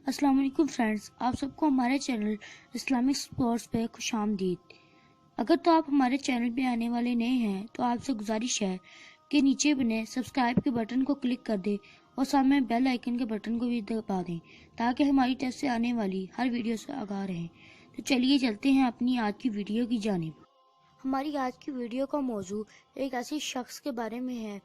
السلام علیکم فرینڈز، آپ سب کو ہمارے چینل اسلامک سپورٹس پہ خوش آمدید۔ اگر تو آپ ہمارے چینل پہ آنے والے نئے ہیں تو آپ سے گزارش ہے کہ نیچے بنے سبسکرائب کے بٹن کو کلک کر دیں اور سامنے بیل آئیکن کے بٹن کو بھی دبا دیں تاکہ ہماری طرف سے آنے والی ہر ویڈیو سے آگاہ رہیں۔ تو چلیے چلتے ہیں اپنی آج کی ویڈیو کی جانب۔ ہماری آج کی ویڈیو کا موضوع ایک ایسی شخص کے بارے میں ہے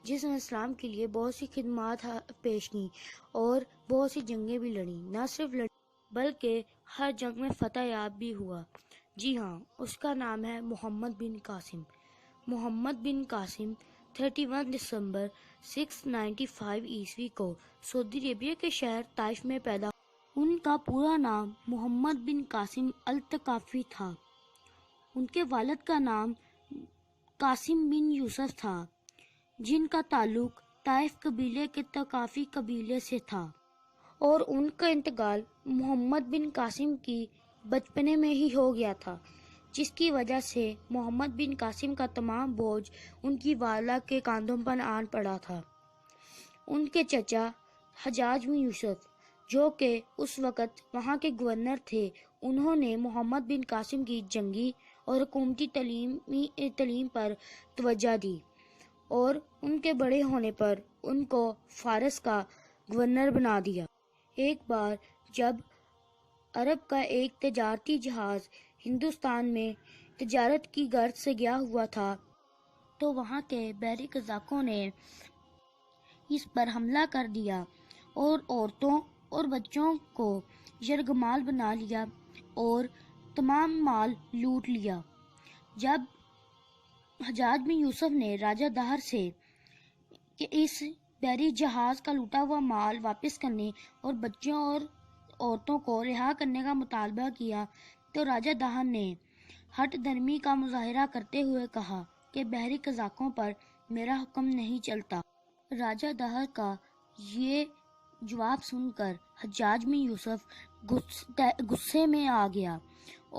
جس نے اسلام کے لیے بہت سی خدمات پیش کی اور بہت سی جنگیں بھی لڑیں۔ نہ صرف لڑیں بلکہ ہر جنگ میں فتح یاب بھی ہوا۔ جی ہاں، اس کا نام ہے محمد بن قاسم۔ محمد بن قاسم 31 دسمبر 695 عیسوی کو سعودی عربیہ کے شہر طائف میں پیدا ہوئے۔ ان کا پورا نام محمد بن قاسم الثقفی تھا۔ ان کے والد کا نام قاسم بن یوسف تھا جن کا تعلق طائف قبیلے کے ثقفی قبیلے سے تھا، اور ان کا انتقال محمد بن قاسم کی بچپنے میں ہی ہو گیا تھا، جس کی وجہ سے محمد بن قاسم کا تمام بوجھ ان کی والدہ کے کاندھوں پر آن پڑا تھا۔ ان کے چچا حجاج بن یوسف جو کہ اس وقت وہاں کے گورنر تھے، انہوں نے محمد بن قاسم کی جنگی اور حکومتی تعلیم پر توجہ دی اور ان کے بڑے ہونے پر ان کو فارس کا گورنر بنا دیا۔ ایک بار جب عرب کا ایک تجارتی جہاز ہندوستان میں تجارت کی غرض سے گیا ہوا تھا تو وہاں کے بحری قزاقوں نے اس پر حملہ کر دیا اور عورتوں اور بچوں کو یرغمال بنا لیا اور تمام مال لوٹ لیا۔ جب حجاج بن یوسف نے راجہ دہر سے کہ اس بحری جہاز کا لوٹا ہوا مال واپس کرنے اور بچوں اور عورتوں کو رہا کرنے کا مطالبہ کیا تو راجہ دہر نے ہٹ دھرمی کا مظاہرہ کرتے ہوئے کہا کہ بحری قزاقوں پر میرا حکم نہیں چلتا۔ راجہ دہر کا یہ جواب سن کر حجاج بن یوسف غصے میں آ گیا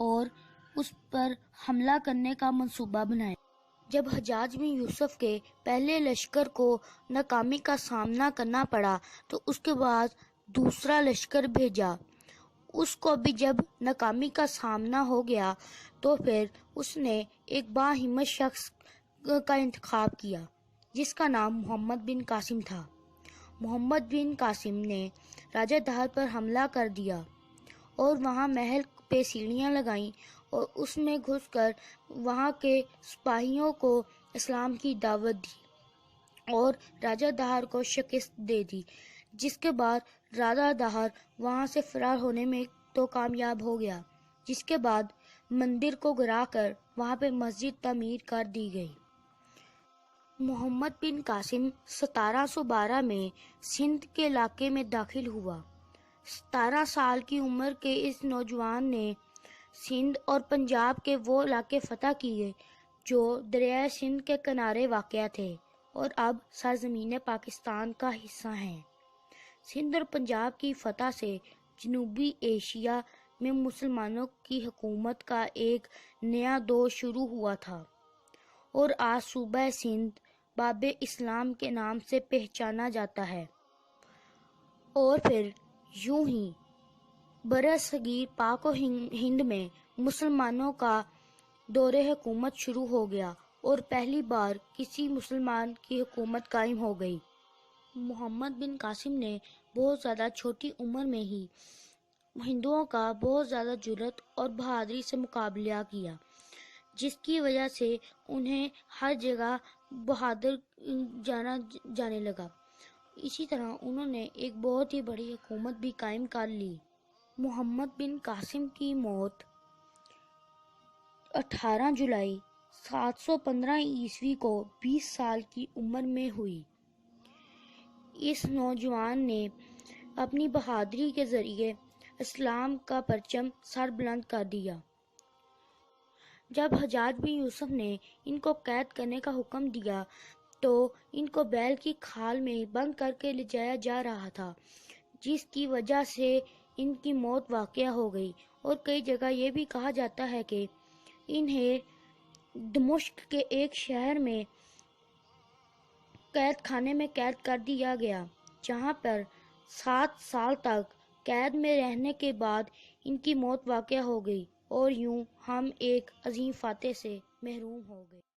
اور اس پر حملہ کرنے کا منصوبہ بنایا۔ جب حجاج بن یوسف کے پہلے لشکر کو ناکامی کا سامنا کرنا پڑا تو اس کے بعد دوسرا لشکر بھیجا۔ اس کو بھی جب ناکامی کا سامنا ہو گیا تو پھر اس نے ایک باہمت شخص کا انتخاب کیا جس کا نام محمد بن قاسم تھا۔ محمد بن قاسم نے راجہ دہر پر حملہ کر دیا اور وہاں محل پہ سیڑھیاں لگائیں اور اس میں گھس کر وہاں کے سپاہیوں کو اسلام کی دعوت دی اور راجہ دہر کو شکست دے دی، جس کے بعد راجہ دہر وہاں سے فرار ہونے میں تو کامیاب ہو گیا، جس کے بعد مندر کو گرا کر وہاں پہ مسجد تعمیر کر دی گئی۔ محمد بن قاسم 1712 میں سندھ کے علاقے میں داخل ہوا۔ 17 سال کی عمر کے اس نوجوان نے سندھ اور پنجاب کے وہ علاقے فتح کیے جو دریائے سندھ کے کنارے واقع تھے اور اب سرزمین پاکستان کا حصہ ہیں۔ سندھ اور پنجاب کی فتح سے جنوبی ایشیا میں مسلمانوں کی حکومت کا ایک نیا دور شروع ہوا تھا اور آج صوبہ سندھ باب اسلام کے نام سے پہچانا جاتا ہے۔ اور پھر یوں ہی برصغیر پاک و ہند میں مسلمانوں کا دور حکومت شروع ہو گیا اور پہلی بار کسی مسلمان کی حکومت قائم ہو گئی۔ محمد بن قاسم نے بہت زیادہ چھوٹی عمر میں ہی ہندوؤں کا بہت زیادہ جرأت اور بہادری سے مقابلہ کیا، جس کی وجہ سے انہیں ہر جگہ بہادر جانا جانے لگا۔ اسی طرح انہوں نے ایک بہت ہی بڑی حکومت بھی قائم کر لی۔ محمد بن قاسم کی موت 18 جولائی 715 عیسوی کو 20 سال کی عمر میں ہوئی۔ اس نوجوان نے اپنی بہادری کے ذریعے اسلام کا پرچم سر بلند کر دیا۔ جب حجاج بن یوسف نے ان کو قید کرنے کا حکم دیا تو ان کو بیل کی کھال میں بند کر کے لے جایا جا رہا تھا، جس کی وجہ سے ان کی موت واقع ہو گئی، اور کئی جگہ یہ بھی کہا جاتا ہے کہ انہیں دمشق کے ایک شہر میں قید خانے میں قید کر دیا گیا، جہاں پر 7 سال تک قید میں رہنے کے بعد ان کی موت واقع ہو گئی اور یوں ہم ایک عظیم فاتح سے محروم ہو گئے۔